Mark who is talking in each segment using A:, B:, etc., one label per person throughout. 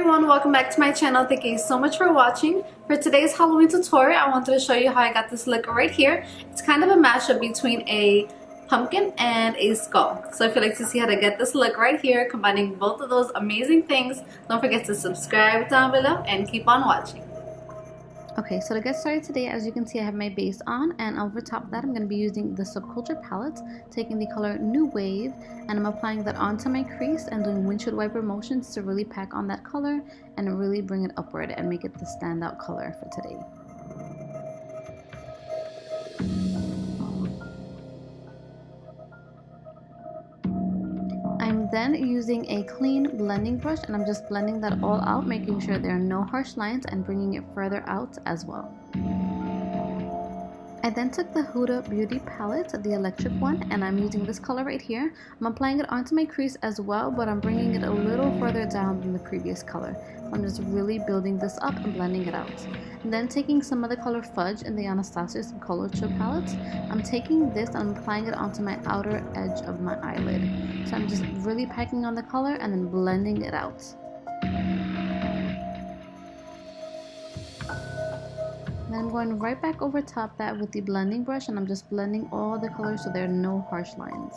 A: everyone, welcome back to my channel. Thank you so much for watching. For today's Halloween tutorial, I wanted to show you how I got this look right here. It's kind of a mashup between a pumpkin and a skull. So if you'd like to see how to get this look right here, combining both of those amazing things, don't forget to subscribe down below and keep on watching. Okay, so to get started today, as you can see, I have my base on, and over top of that I'm going to be using the Subculture palette, taking the color New Wave, and I'm applying that onto my crease and doing windshield wiper motions to really pack on that color and really bring it upward and make it the standout color for today. I'm then using a clean blending brush and I'm just blending that all out, making sure there are no harsh lines and bringing it further out as well. I then took the Huda Beauty palette, the electric one, and I'm using this color right here. I'm applying it onto my crease as well, but I'm bringing it a little further down than the previous color. I'm just really building this up and blending it out. And then taking some of the color Fudge in the Anastasia Subculture palette, I'm taking this and I'm applying it onto my outer edge of my eyelid. So I'm just really packing on the color and then blending it out. Then I'm going right back over top that with the blending brush and I'm just blending all the colors so there are no harsh lines.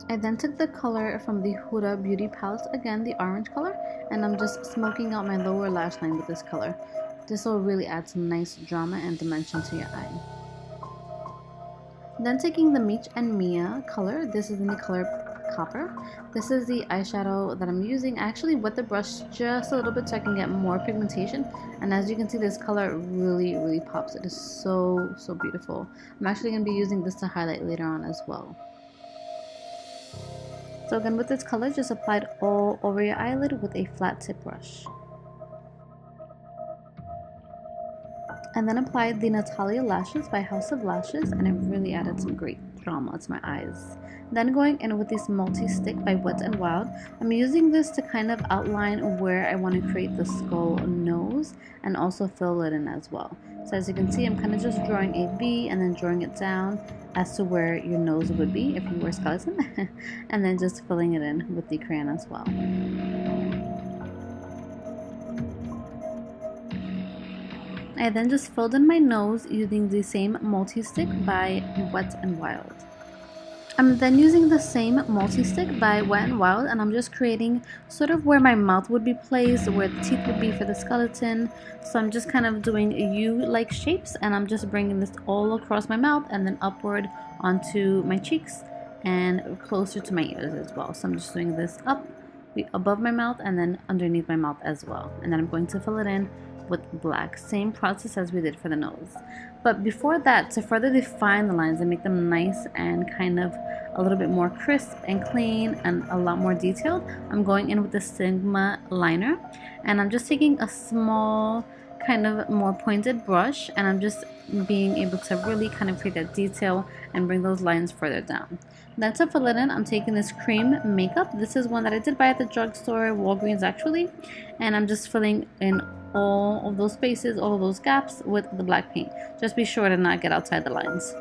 A: I then took the color from the Huda Beauty palette, again the orange color, and I'm just smoking out my lower lash line with this color. This will really add some nice drama and dimension to your eye. Then taking the Meech and Mia color, this is in the color Copper. This is the eyeshadow that I'm using. I actually wet the brush just a little bit so I can get more pigmentation, and as you can see, this color really pops. It is so beautiful. I'm actually going to be using this to highlight later on as well. So again, with this color, just apply it all over your eyelid with a flat tip brush. And then applied the Natalia Lashes by House of Lashes, and it really added some great drama to my eyes. Then going in with this multi-stick by Wetnwild, I'm using this to kind of outline where I want to create the skull nose and also fill it in as well. So as you can see, I'm kind of just drawing a V and then drawing it down as to where your nose would be if you were a skeleton, and then just filling it in with the crayon as well. I then just filled in my nose using the same multi-stick by Wetnwild. I'm then using the same multi-stick by Wetnwild, and I'm just creating sort of where my mouth would be placed, where the teeth would be for the skeleton. So I'm just kind of doing U-like shapes, and I'm just bringing this all across my mouth and then upward onto my cheeks and closer to my ears as well. So I'm just doing this up above my mouth and then underneath my mouth as well. And then I'm going to fill it in with black, same process as we did for the nose. But before that, to further define the lines and make them nice and kind of a little bit more crisp and clean and a lot more detailed, I'm going in with the Sigma liner, and I'm just taking a small kind of more pointed brush, and I'm just being able to really kind of create that detail and bring those lines further down. Then to fill it in, I'm taking this cream makeup. This is one that I did buy at the drugstore, Walgreens actually, and I'm just filling in all of those spaces, all of those gaps with the black paint. Just be sure to not get outside the lines.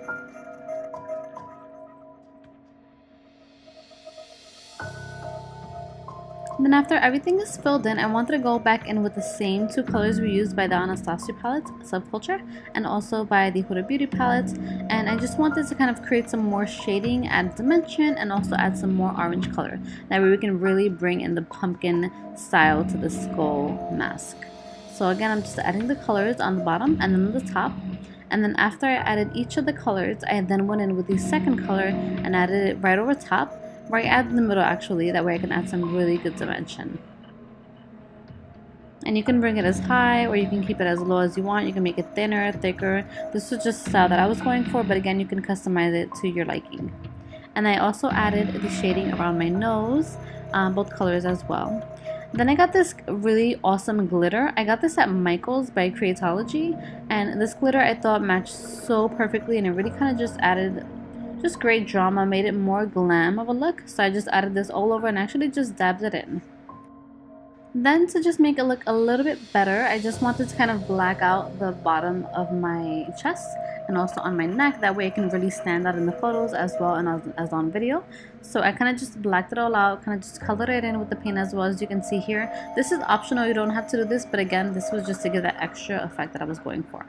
A: Then after everything is filled in, I wanted to go back in with the same two colors we used by the Anastasia palette, Subculture, and also by the Huda Beauty palette. And I just wanted to kind of create some more shading, add dimension, and also add some more orange color. That way we can really bring in the pumpkin style to the skull mask. So again, I'm just adding the colors on the bottom and then on the top. And then after I added each of the colors, I then went in with the second color and added it right over top, where I add in the middle actually, that way I can add some really good dimension. And you can bring it as high or you can keep it as low as you want. You can make it thinner, thicker. This was just the style that I was going for, but again, you can customize it to your liking. And I also added the shading around my nose, both colors as well. Then I got this really awesome glitter. I got this at Michael's by Creatology, and this glitter I thought matched so perfectly, and it really kind of just added just great drama, made it more glam of a look. So I just added this all over and actually just dabbed it in. Then to just make it look a little bit better, I just wanted to kind of black out the bottom of my chest and also on my neck. That way I can really stand out in the photos as well and as on video. So I kind of just blacked it all out, kind of just colored it in with the paint as well, as you can see here. This is optional, you don't have to do this, but again, this was just to give that extra effect that I was going for.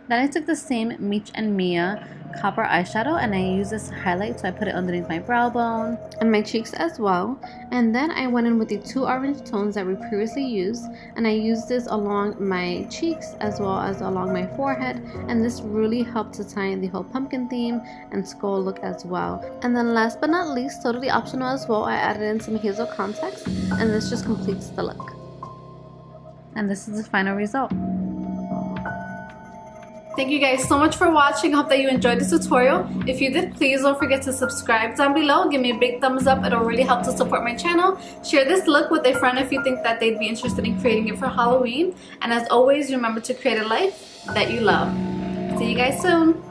A: Then I took the same Meech and Mia copper eyeshadow and I used this to highlight, so I put it underneath my brow bone and my cheeks as well. And then I went in with the 2 orange tones that we previously used, and I used this along my cheeks as well as along my forehead, and this really helped to tie in the whole pumpkin theme and skull look as well. And then last but not least, totally optional as well, I added in some hazel contacts, and this just completes the look. And this is the final result. Thank you guys so much for watching. I hope that you enjoyed this tutorial. If you did, please don't forget to subscribe down below. Give me a big thumbs up. It'll really help to support my channel. Share this look with a friend if you think that they'd be interested in creating it for Halloween. And as always, remember to create a life that you love. See you guys soon.